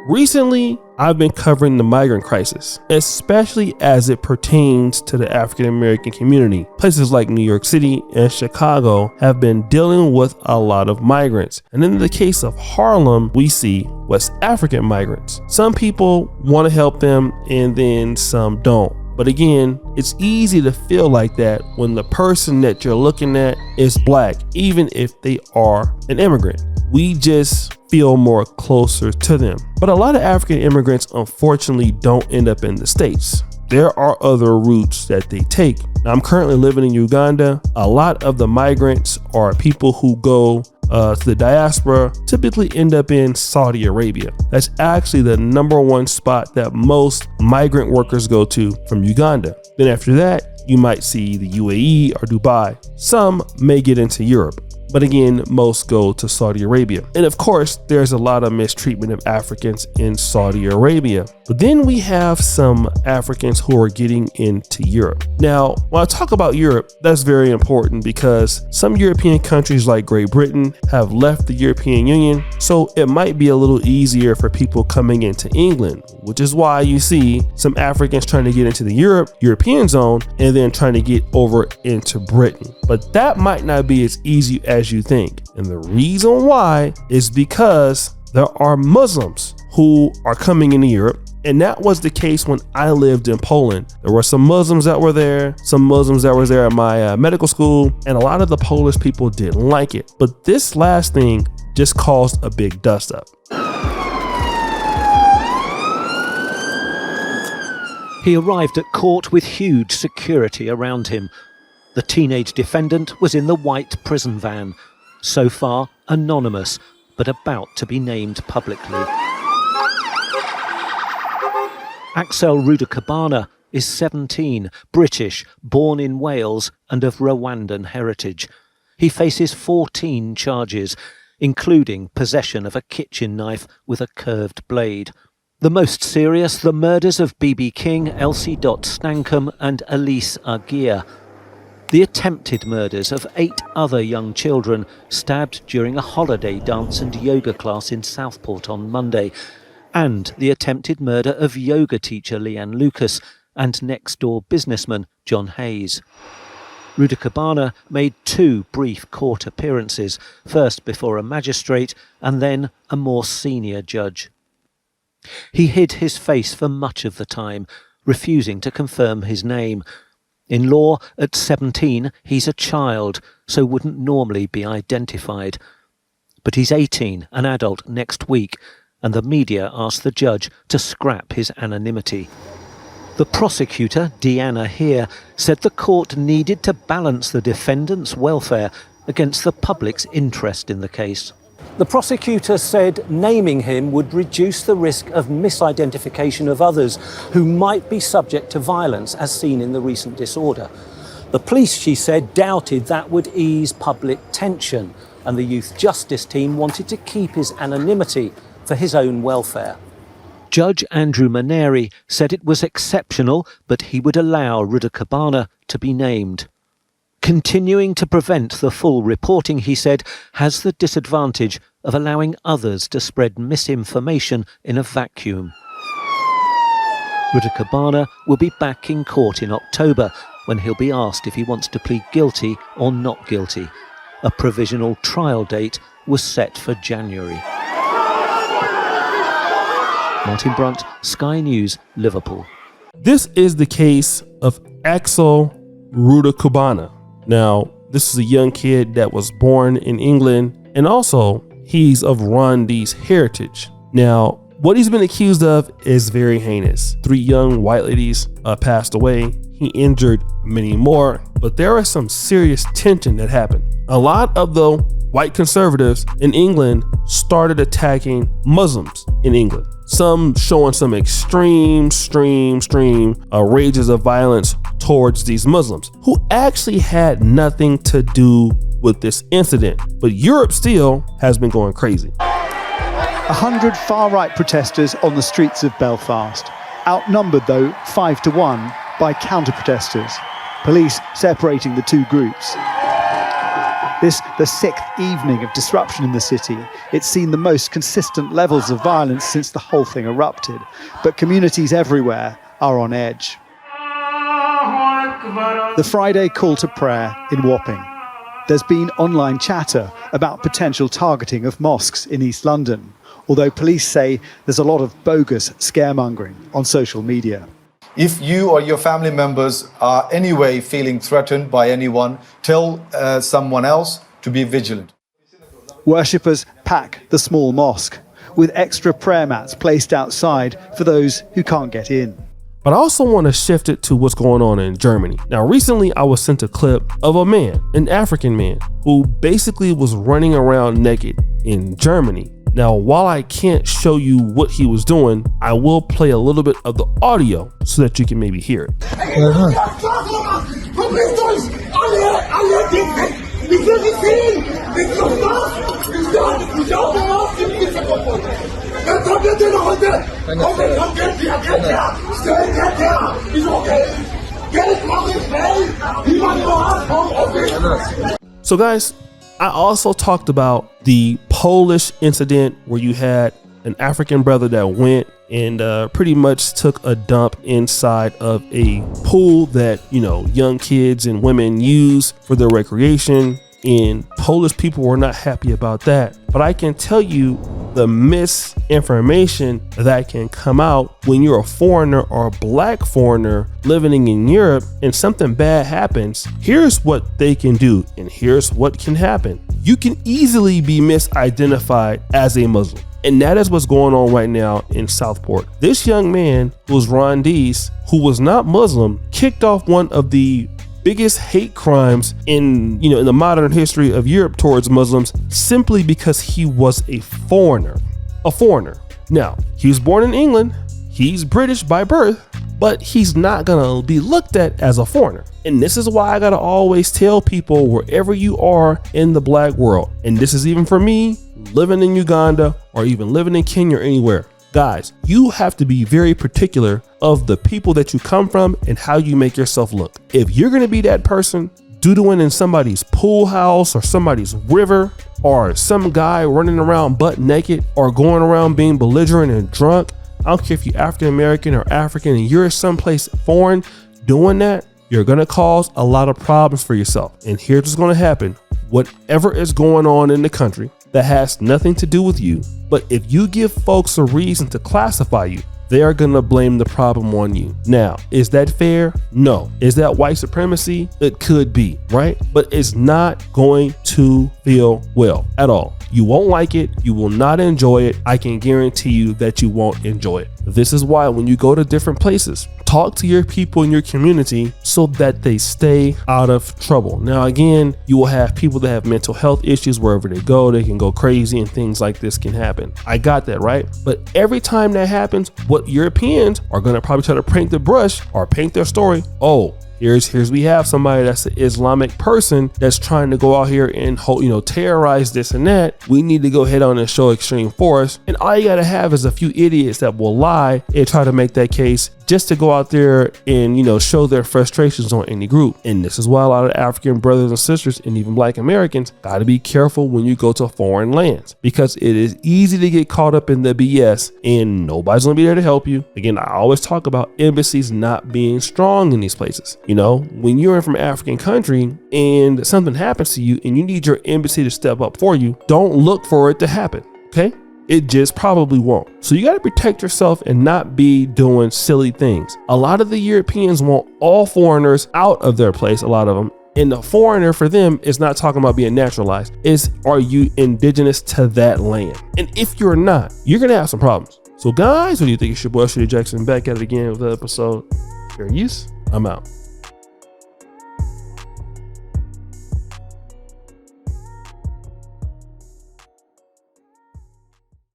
Recently, I've been covering the migrant crisis, especially as it pertains to the African American community. Places like New York City and Chicago have been dealing with a lot of migrants. And in the case of Harlem, we see West African migrants. Some people want to help them and then some don't. But again, it's easy to feel like that when the person that you're looking at is black, even if they are an immigrant. We just feel more closer to them. But a lot of African immigrants unfortunately don't end up in the States. There are other routes that they take. Now, I'm currently living in Uganda. A lot of the migrants are people who go to the diaspora, typically end up in Saudi Arabia. That's actually the #1 spot that most migrant workers go to from Uganda. Then after that, you might see the UAE or Dubai. Some may get into Europe, but again, most go to Saudi Arabia. And of course, there's a lot of mistreatment of Africans in Saudi Arabia. But then we have some Africans who are getting into Europe. Now, when I talk about Europe, that's very important because some European countries like Great Britain have left the European Union, so it might be a little easier for people coming into England, which is why you see some Africans trying to get into the European zone and then trying to get over into Britain. But that might not be as easy as you think. And the reason why is because there are Muslims who are coming into Europe. And that was the case when I lived in Poland. There were some Muslims that were there, some Muslims that were there at my medical school, and a lot of the Polish people didn't like it. But this last thing just caused a big dust up. He arrived at court with huge security around him. The teenage defendant was in the white prison van, so far anonymous, but about to be named publicly. Axel Rudakabana is 17, British, born in Wales and of Rwandan heritage. He faces 14 charges, including possession of a kitchen knife with a curved blade. The most serious, the murders of B.B. King, Elsie Stankham and Elise Aguirre. The attempted murders of 8 other young children stabbed during a holiday dance and yoga class in Southport on Monday, and the attempted murder of yoga teacher Leanne Lucas and next-door businessman John Hayes. Rudakabana made 2 brief court appearances, first before a magistrate and then a more senior judge. He hid his face for much of the time, refusing to confirm his name. In law, at 17, he's a child, so wouldn't normally be identified. But he's 18, an adult, next week, and the media asked the judge to scrap his anonymity. The prosecutor, Deanna Heer, said the court needed to balance the defendant's welfare against the public's interest in the case. The prosecutor said naming him would reduce the risk of misidentification of others who might be subject to violence, as seen in the recent disorder. The police, she said, doubted that would ease public tension, and the youth justice team wanted to keep his anonymity for his own welfare. Judge Andrew Maneri said it was exceptional, but he would allow Rudakabana to be named. Continuing to prevent the full reporting, he said, has the disadvantage of allowing others to spread misinformation in a vacuum. Rudakabana will be back in court in October, when he'll be asked if he wants to plead guilty or not guilty. A provisional trial date was set for January. Martin Brunt, Sky News, Liverpool. This is the case of Axel Rudakabana. Now, this is a young kid that was born in England, and also he's of Rwandese heritage. Now, what he's been accused of is very heinous. 3 young white ladies passed away. He injured many more, but there was some serious tension that happened. A lot of the white conservatives in England started attacking Muslims in England. Some showing some extreme rages of violence towards these Muslims who actually had nothing to do with this incident. But Europe still has been going crazy. 100 far-right protesters on the streets of Belfast. Outnumbered, though, 5-1 by counter-protesters. Police separating the 2 groups. This, the sixth evening of disruption in the city. It's seen the most consistent levels of violence since the whole thing erupted. But communities everywhere are on edge. The Friday call to prayer in Wapping. There's been online chatter about potential targeting of mosques in East London, although police say there's a lot of bogus scaremongering on social media. If you or your family members are anyway feeling threatened by anyone, tell someone else to be vigilant. Worshippers pack the small mosque, with extra prayer mats placed outside for those who can't get in. But I also want to shift it to what's going on in Germany. Now, recently I was sent a clip of a man, an African man, who basically was running around naked in Germany. Now, while I can't show you what he was doing, I will play a little bit of the audio so that you can maybe hear it. So guys, I also talked about the Polish incident where you had an African brother that went and pretty much took a dump inside of a pool that, you know, young kids and women use for their recreation. And Polish people were not happy about that. But I can tell you the misinformation that can come out when you're a foreigner or a black foreigner living in Europe and something bad happens. Here's what they can do, and here's what can happen. You can easily be misidentified as a Muslim. And that is what's going on right now in Southport. This young man who was Rwandese, who was not Muslim, kicked off one of the biggest hate crimes in the modern history of Europe towards Muslims simply because he was a foreigner. Now, he was born in England, he's British by birth, but he's not gonna be looked at as a foreigner. And this is why I gotta always tell people, wherever you are in the black world, and this is even for me living in Uganda or even living in Kenya or anywhere, guys, you have to be very particular of the people that you come from and how you make yourself look. If you're going to be that person doodling in somebody's pool house or somebody's river, or some guy running around butt naked or going around being belligerent and drunk, I don't care if you're African American or African and you're someplace foreign doing that, you're going to cause a lot of problems for yourself. And here's what's going to happen. Whatever is going on in the country that has nothing to do with you, but if you give folks a reason to classify you, they are going to blame the problem on you. Now, is that fair? No. Is that white supremacy? It could be, right? But it's not going to feel well at all. You won't like it. You will not enjoy it. I can guarantee you that you won't enjoy it. This is why when you go to different places, talk to your people in your community so that they stay out of trouble. Now, again, you will have people that have mental health issues wherever they go. They can go crazy and things like this can happen. I got that, right? But every time that happens, what Europeans are going to probably try to paint the brush or paint their story. Oh, Here's we have somebody that's an Islamic person that's trying to go out here and terrorize this and that. We need to go ahead on and show extreme force. And all you gotta have is a few idiots that will lie and try to make that case just to go out there and show their frustrations on any group. And this is why a lot of African brothers and sisters and even black Americans gotta be careful when you go to foreign lands, because it is easy to get caught up in the BS and nobody's gonna be there to help you. Again, I always talk about embassies not being strong in these places. When you're from an African country and something happens to you and you need your embassy to step up for you, don't look for it to happen, okay? It just probably won't. So you got to protect yourself and not be doing silly things. A lot of the Europeans want all foreigners out of their place, a lot of them. And the foreigner for them is not talking about being naturalized. It's, are you indigenous to that land? And if you're not, you're going to have some problems. So guys, what do you think? It's your boy, Shitty Jackson, back at it again with the episode. Fair use. I'm out.